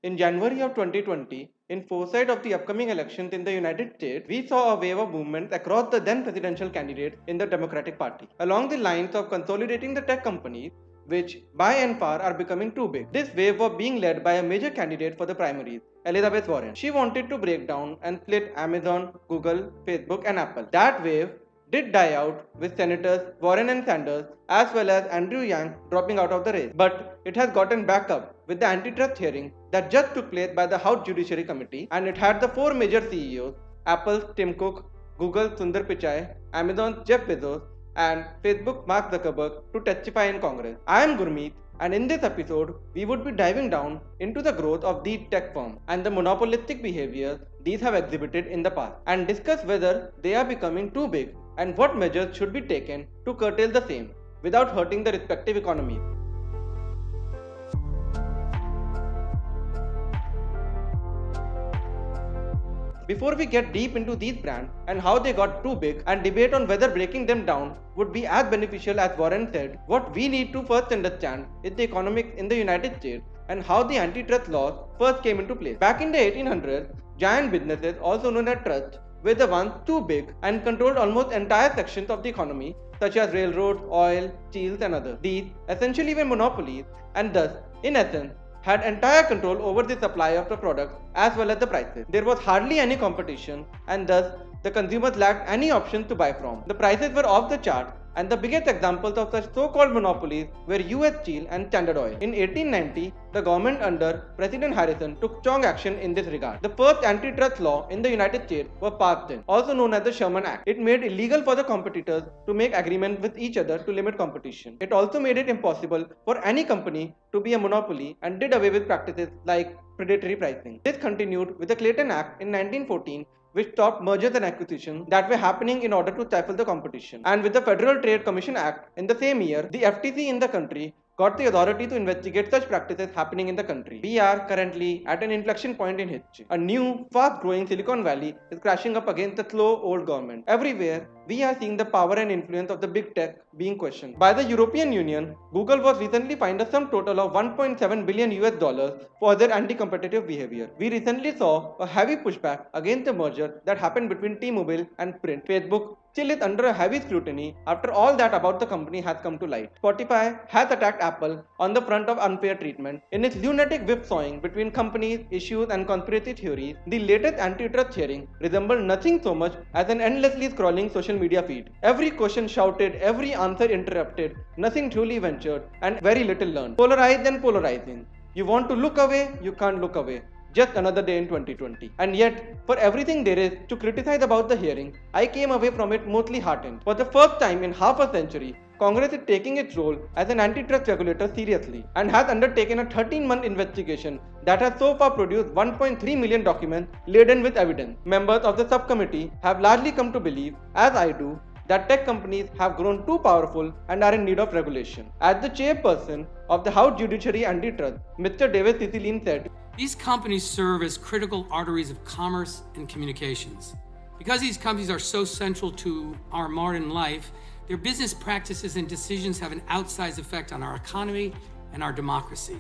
In January of 2020, in foresight of the upcoming elections in the United States, we saw a wave of movements across the then presidential candidates in the Democratic Party, along the lines of consolidating the tech companies, which by and far are becoming too big. This wave was being led by a major candidate for the primaries, Elizabeth Warren. She wanted to break down and split Amazon, Google, Facebook, and Apple. That wave did die out with Senators Warren and Sanders as well as Andrew Yang dropping out of the race. But it has gotten back up with the antitrust hearing that just took place by the House Judiciary Committee, and it had the four major CEOs, Apple's Tim Cook, Google's Sundar Pichai, Amazon's Jeff Bezos, and Facebook Mark Zuckerberg to testify in Congress. I am Gurmeet, and in this episode, we would be diving down into the growth of these tech firms and the monopolistic behaviors these have exhibited in the past, and discuss whether they are becoming too big and what measures should be taken to curtail the same without hurting the respective economies. Before we get deep into these brands and how they got too big and debate on whether breaking them down would be as beneficial as Warren said, what we need to first understand is the economics in the United States and how the antitrust laws first came into place. Back in the 1800s, giant businesses, also known as trusts, were the ones too big and controlled almost entire sections of the economy, such as railroads, oil, steels, and others. These essentially were monopolies and thus, in essence, had entire control over the supply of the products as well as the prices. There was hardly any competition, and thus the consumers lacked any options to buy from. The prices were off the chart, and the biggest examples of such so-called monopolies were US Steel and Standard Oil. In 1890, the government under President Harrison took strong action in this regard. The first antitrust law in the United States was passed then, also known as the Sherman Act. It made illegal for the competitors to make agreements with each other to limit competition. It also made it impossible for any company to be a monopoly and did away with practices like predatory pricing. This continued with the Clayton Act in 1914, which stopped mergers and acquisitions that were happening in order to stifle the competition. And with the Federal Trade Commission Act in the same year, the FTC in the country got the authority to investigate such practices happening in the country. We are currently at an inflection point in history. A new, fast-growing Silicon Valley is crashing up against the slow old government. Everywhere, we are seeing the power and influence of the big tech being questioned. By the European Union, Google was recently fined a sum total of $1.7 billion for their anti-competitive behavior. We recently saw a heavy pushback against the merger that happened between T-Mobile and Sprint. Facebook still is under a heavy scrutiny after all that about the company has come to light. Spotify has attacked Apple on the front of unfair treatment. In its lunatic whipsawing between companies, issues, and conspiracy theories, the latest antitrust hearing resembled nothing so much as an endlessly scrolling social media feed. Every question shouted, every answer interrupted, nothing truly ventured, and very little learned. Polarized and polarizing. You want to look away, you can't look away. Just another day in 2020. And yet, for everything there is to criticize about the hearing, I came away from it mostly heartened. For the first time in half a century, Congress is taking its role as an antitrust regulator seriously and has undertaken a 13-month investigation that has so far produced 1.3 million documents laden with evidence. Members of the subcommittee have largely come to believe, as I do, that tech companies have grown too powerful and are in need of regulation. As the chairperson of the House Judiciary Antitrust, Mr. David Cicilline said, "These companies serve as critical arteries of commerce and communications. Because these companies are so central to our modern life, their business practices and decisions have an outsized effect on our economy and our democracy.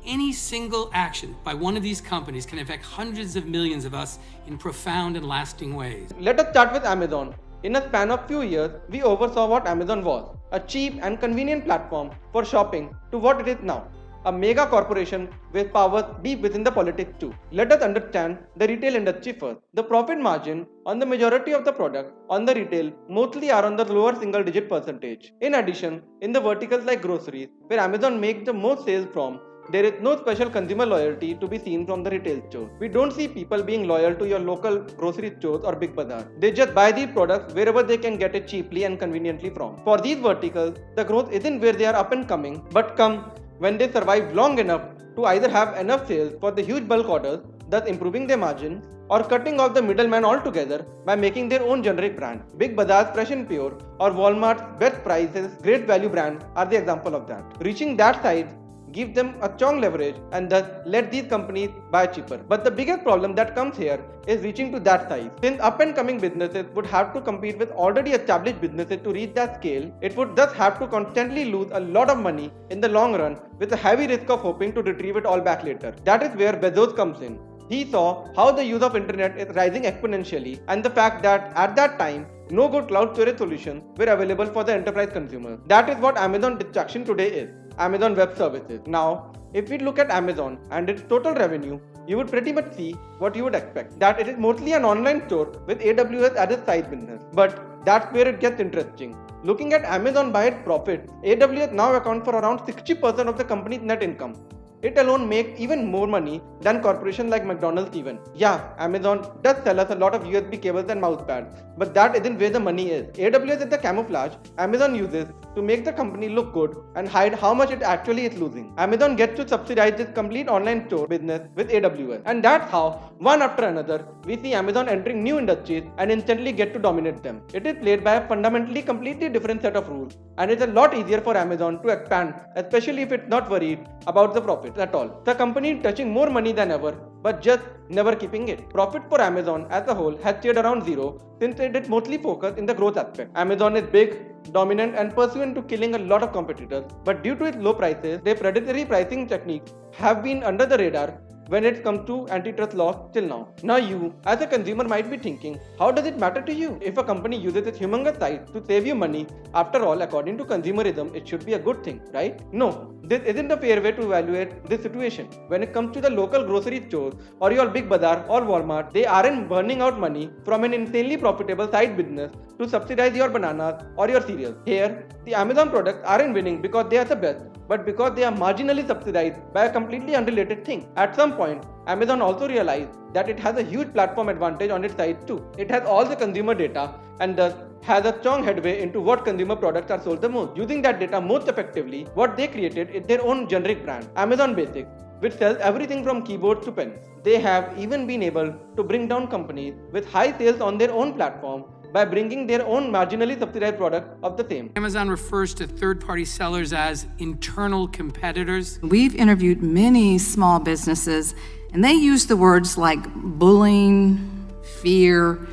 Any single action by one of these companies can affect hundreds of millions of us in profound and lasting ways." Let us start with Amazon. In a span of few years, we oversaw what Amazon was, a cheap and convenient platform for shopping, to what it is now, a mega corporation with powers deep within the politics too. Let us understand the retail industry first. The profit margin on the majority of the products on the retail mostly are on the lower single-digit percentage. In addition, in the verticals like groceries, where Amazon makes the most sales from, there is no special consumer loyalty to be seen from the retail store. We don't see people being loyal to your local grocery stores or big bazaar. They just buy these products wherever they can get it cheaply and conveniently from. For these verticals, the growth isn't where they are up and coming, but come when they survive long enough to either have enough sales for the huge bulk orders, thus improving their margins, or cutting off the middleman altogether by making their own generic brand. Big Bazaar's Fresh and Pure or Walmart's Best Prices Great Value brand are the example of that. Reaching that size give them a strong leverage and thus let these companies buy cheaper. But the biggest problem that comes here is reaching to that size. Since up and coming businesses would have to compete with already established businesses to reach that scale, it would thus have to constantly lose a lot of money in the long run with a heavy risk of hoping to retrieve it all back later. That is where Bezos comes in. He saw how the use of internet is rising exponentially and the fact that at that time, no good cloud storage solutions were available for the enterprise consumers. That is what Amazon distraction today is. Amazon Web Services. Now, if we look at Amazon and its total revenue, you would pretty much see what you would expect. That it is mostly an online store with AWS as its side business. But that's where it gets interesting. Looking at Amazon by its profits, AWS now accounts for around 60% of the company's net income. It alone makes even more money than corporations like McDonald's even. Yeah, Amazon does sell us a lot of USB cables and mouse pads, but that isn't where the money is. AWS is the camouflage Amazon uses to make the company look good and hide how much it actually is losing. Amazon gets to subsidize this complete online store business with AWS, and that's how, one after another, we see Amazon entering new industries and instantly get to dominate them. It is played by a fundamentally completely different set of rules, and it's a lot easier for Amazon to expand, especially if it's not worried about the profit at all. The company is touching more money than ever, but just never keeping it. Profit for Amazon as a whole has stayed around zero since it is mostly focused in the growth aspect. Amazon is big, dominant and pursuant to killing a lot of competitors, but due to its low prices, their predatory pricing techniques have been under the radar when it comes to antitrust laws till now. Now you, as a consumer, might be thinking, how does it matter to you? If a company uses its humongous size to save you money, after all, according to consumerism, it should be a good thing, right? No, this isn't a fair way to evaluate this situation. When it comes to the local grocery stores or your big bazaar or Walmart, they aren't burning out money from an insanely profitable side business to subsidize your bananas or your cereals. Here, the Amazon products aren't winning because they are the best, but because they are marginally subsidized by a completely unrelated thing. At some point, Amazon also realized that it has a huge platform advantage on its side too. It has all the consumer data and thus has a strong headway into what consumer products are sold the most. Using that data most effectively, what they created is their own generic brand, Amazon Basics, which sells everything from keyboards to pens. They have even been able to bring down companies with high sales on their own platform by bringing their own marginally subsidized product of the same. Amazon refers to third-party sellers as internal competitors. We've interviewed many small businesses, and they use the words like bullying, fear,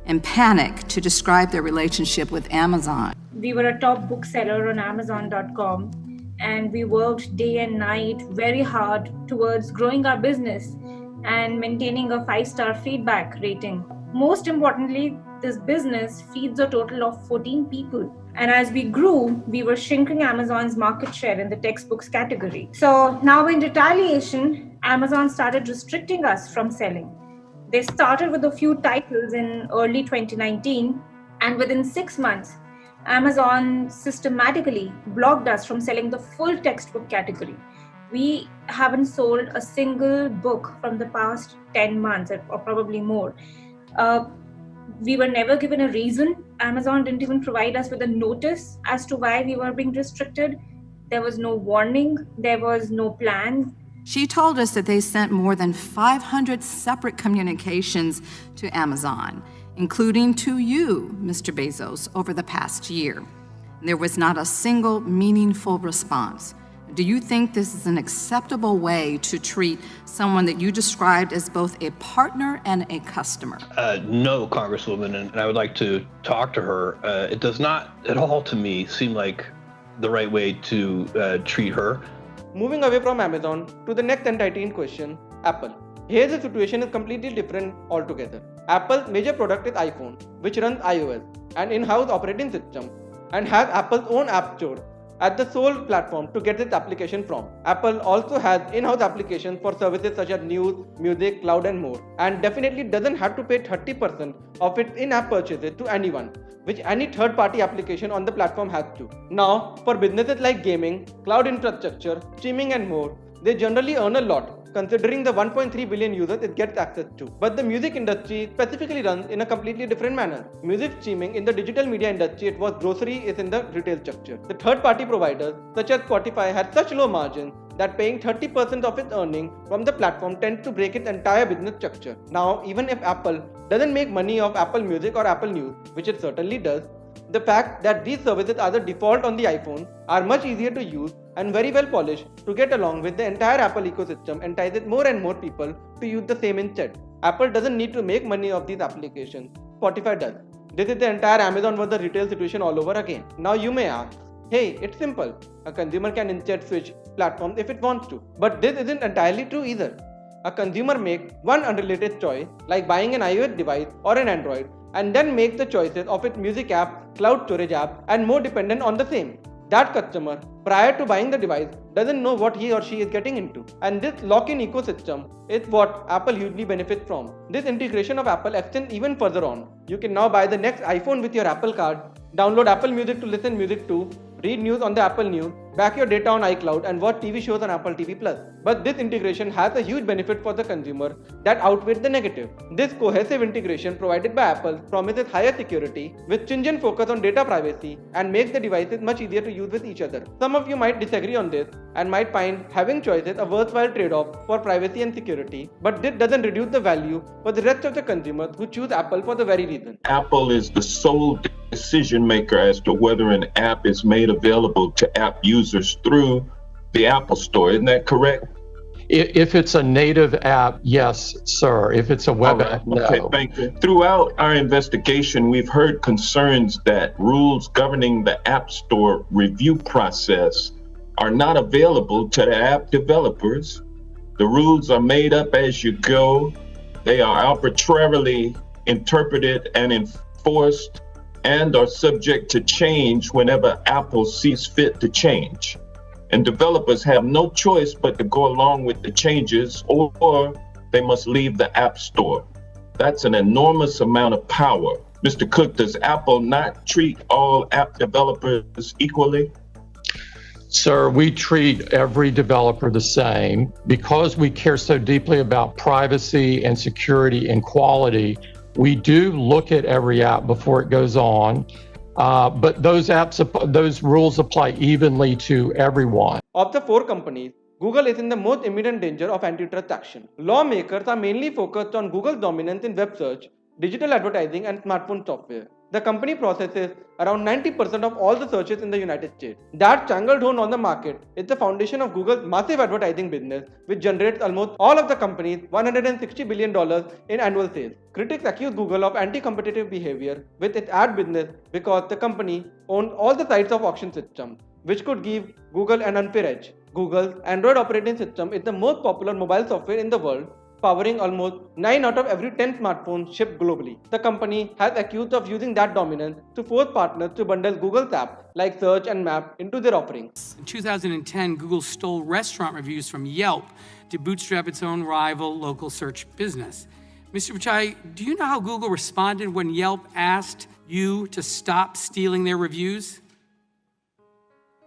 and panic to describe their relationship with Amazon. We were a top bookseller on Amazon.com, and we worked day and night very hard towards growing our business and maintaining a 5-star feedback rating. Most importantly, this business feeds a total of 14 people. And as we grew, we were shrinking Amazon's market share in the textbooks category. So now in retaliation, Amazon started restricting us from selling. They started with a few titles in early 2019, and within 6 months, Amazon systematically blocked us from selling the full textbook category. We haven't sold a single book from the past 10 months or probably more. We were never given a reason. Amazon didn't even provide us with a notice as to why we were being restricted. There was no warning. There was no plan. She told us that they sent more than 500 separate communications to Amazon, including to you, Mr. Bezos, over the past year. There was not a single meaningful response. Do you think this is an acceptable way to treat someone that you described as both a partner and a customer? No, Congresswoman, and I would like to talk to her. It does not at all to me seem like the right way to treat her. Moving away from Amazon to the next entity in question, Apple. Here the situation is completely different altogether. Apple's major product is iPhone, which runs iOS, an in-house operating system, and has Apple's own app store as the sole platform to get its application from. Apple also has in-house applications for services such as news, music, cloud and more, and definitely doesn't have to pay 30% of its in-app purchases to anyone, which any third-party application on the platform has to. Now, for businesses like gaming, cloud infrastructure, streaming and more, they generally earn a lot, considering the 1.3 billion users it gets access to. But the music industry specifically runs in a completely different manner. Music streaming in the digital media industry, it was grocery is in the retail structure. The third-party providers, such as Spotify, had such low margins that paying 30% of its earnings from the platform tends to break its entire business structure. Now, even if Apple doesn't make money off Apple Music or Apple News, which it certainly does, the fact that these services are the default on the iPhone are much easier to use and very well polished to get along with the entire Apple ecosystem, entices more and more people to use the same instead. Apple doesn't need to make money off these applications. Spotify does. This is the entire Amazon versus retail situation all over again. Now you may ask, hey, it's simple. A consumer can instead switch platforms if it wants to. But this isn't entirely true either. A consumer makes one unrelated choice, like buying an iOS device or an Android, and then makes the choices of its music app, cloud storage app, and more dependent on the same. That customer, prior to buying the device, doesn't know what he or she is getting into. And this lock-in ecosystem is what Apple hugely benefits from. This integration of Apple extends even further on. You can now buy the next iPhone with your Apple card, download Apple Music to listen music to, read news on the Apple News, back your data on iCloud, and watch TV shows on Apple TV+. But this integration has a huge benefit for the consumer that outweighs the negative. This cohesive integration provided by Apple promises higher security with stringent focus on data privacy and makes the devices much easier to use with each other. Some of you might disagree on this and might find having choices a worthwhile trade-off for privacy and security, but this doesn't reduce the value for the rest of the consumers who choose Apple for the very reason. Apple is the sole decision maker as to whether an app is made available to app users through the Apple Store. Isn't that correct? If it's a native app, yes, sir. If it's a web app, no. Okay, thank you. Throughout our investigation, we've heard concerns that rules governing the App Store review process are not available to the app developers. The rules are made up as you go. They are arbitrarily interpreted and enforced and are subject to change whenever Apple sees fit to change. And developers have no choice but to go along with the changes, or they must leave the App Store. That's an enormous amount of power. Mr. Cook, does Apple not treat all app developers equally? Sir, we treat every developer the same. Because we care so deeply about privacy and security and quality, we do look at every app before it goes on. But those rules apply evenly to everyone. Of the four companies, Google is in the most imminent danger of antitrust action. Lawmakers are mainly focused on Google's dominance in web search, digital advertising, and smartphone software. The company processes around 90% of all the searches in the United States. That stranglehold on the market is the foundation of Google's massive advertising business, which generates almost all of the company's $160 billion in annual sales. Critics accuse Google of anti-competitive behavior with its ad business because the company owns all the sites of auction systems, which could give Google an unfair edge. Google's Android operating system is the most popular mobile software in the world, powering almost 9 out of every 10 smartphones shipped globally. The company has accused of using that dominance to force partners to bundle Google's apps like Search and Map into their offerings. In 2010, Google stole restaurant reviews from Yelp to bootstrap its own rival local search business. Mr. Pichai, do you know how Google responded when Yelp asked you to stop stealing their reviews?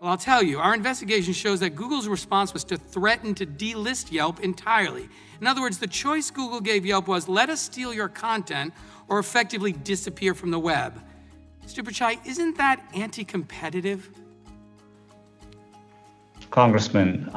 Well, I'll tell you, our investigation shows that Google's response was to threaten to delist Yelp entirely. In other words, the choice Google gave Yelp was, let us steal your content or effectively disappear from the web. Mr. Pichai, isn't that anti-competitive? Congressman,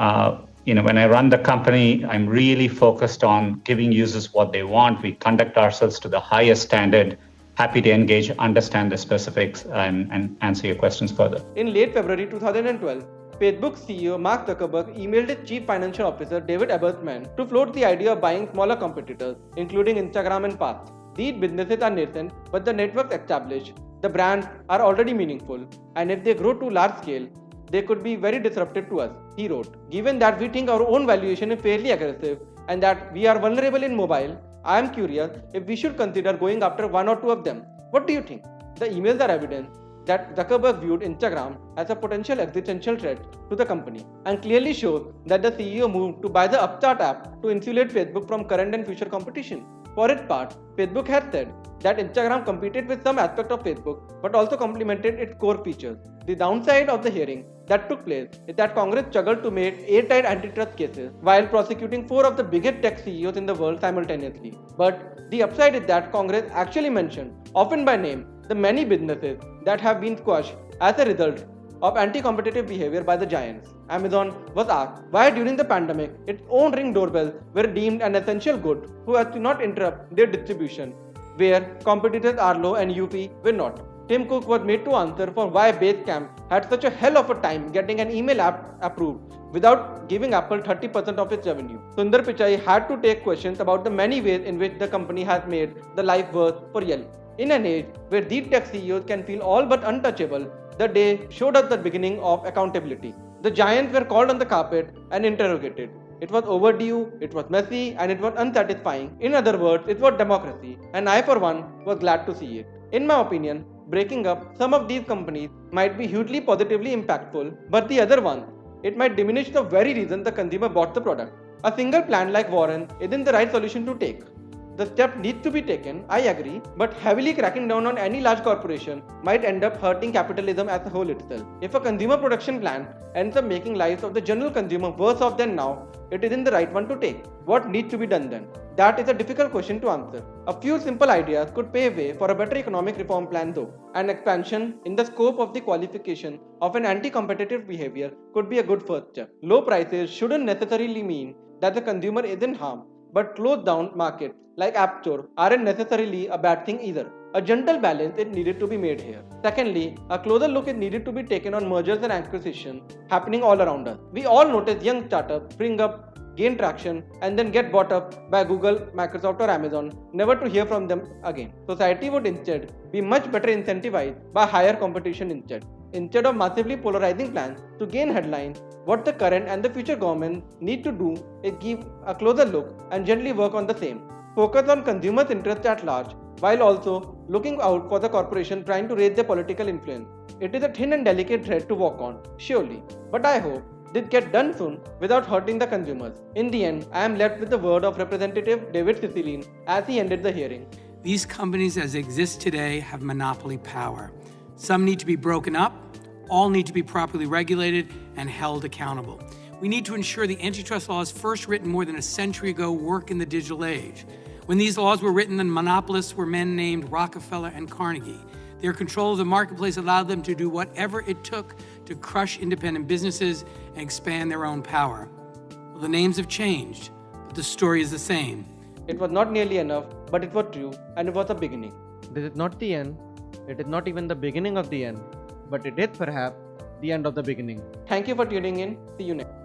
when I run the company, I'm really focused on giving users what they want. We conduct ourselves to the highest standard. Happy to engage, understand the specifics, and answer your questions further. In late February 2012, Facebook CEO Mark Zuckerberg emailed his chief financial officer David Ebersman to float the idea of buying smaller competitors, including Instagram and Path. These businesses are nascent, but the networks established, the brands are already meaningful, and if they grow to large scale, they could be very disruptive to us, he wrote. Given that we think our own valuation is fairly aggressive and that we are vulnerable in mobile, I am curious if we should consider going after one or two of them. What do you think? The emails are evidence that Zuckerberg viewed Instagram as a potential existential threat to the company and clearly shows that the CEO moved to buy the upstart app to insulate Facebook from current and future competition. For its part, Facebook has said that Instagram competed with some aspect of Facebook but also complemented its core features. The downside of the hearing that took place is that Congress struggled to make airtight antitrust cases while prosecuting 4 of the biggest tech CEOs in the world simultaneously. But the upside is that Congress actually mentioned, often by name, the many businesses that have been squashed as a result of anti-competitive behavior by the giants. Amazon was asked why during the pandemic its own Ring doorbells were deemed an essential good so as to not interrupt their distribution, where competitors Arlo and UP were not. Tim Cook was made to answer for why Basecamp had such a hell of a time getting an email app approved without giving Apple 30% of its revenue. Sundar Pichai had to take questions about the many ways in which the company has made the life worse for Yelp. In an age where these tech CEOs can feel all but untouchable, the day showed us the beginning of accountability. The giants were called on the carpet and interrogated. It was overdue, it was messy, and it was unsatisfying. In other words, it was democracy, and I for one was glad to see it. In my opinion, breaking up some of these companies might be hugely positively impactful, but the other ones, it might diminish the very reason the consumer bought the product. A single plan like Warren isn't the right solution to take. The step needs to be taken, I agree, but heavily cracking down on any large corporation might end up hurting capitalism as a whole itself. If a consumer protection plan ends up making lives of the general consumer worse off than now, it isn't the right one to take. What needs to be done then? That is a difficult question to answer. A few simple ideas could pave way for a better economic reform plan though. An expansion in the scope of the qualification of an anti-competitive behavior could be a good first step. Low prices shouldn't necessarily mean that the consumer isn't harmed, but closed down markets like App Store aren't necessarily a bad thing either. A gentle balance is needed to be made here. Secondly, a closer look is needed to be taken on mergers and acquisitions happening all around us. We all notice young startups spring up, gain traction, and then get bought up by Google, Microsoft, or Amazon, never to hear from them again. Society would instead be much better incentivized by higher competition instead of massively polarizing plans to gain headlines. What the current and the future governments need to do is give a closer look and gently work on the same. Focus on consumers' interests at large while also looking out for the corporation trying to raise their political influence. It is a thin and delicate thread to walk on, surely, but I hope this gets done soon without hurting the consumers. In the end, I am left with the word of Representative David Cicilline as he ended the hearing. These companies as they exist today have monopoly power. Some need to be broken up, all need to be properly regulated and held accountable. We need to ensure the antitrust laws first written more than a century ago work in the digital age. When these laws were written, the monopolists were men named Rockefeller and Carnegie. Their control of the marketplace allowed them to do whatever it took to crush independent businesses and expand their own power. Well, the names have changed, but the story is the same. It was not nearly enough, but it was true, and it was a beginning. This is not the end. It is not even the beginning of the end, but it is perhaps the end of the beginning. Thank you for tuning in. See you next.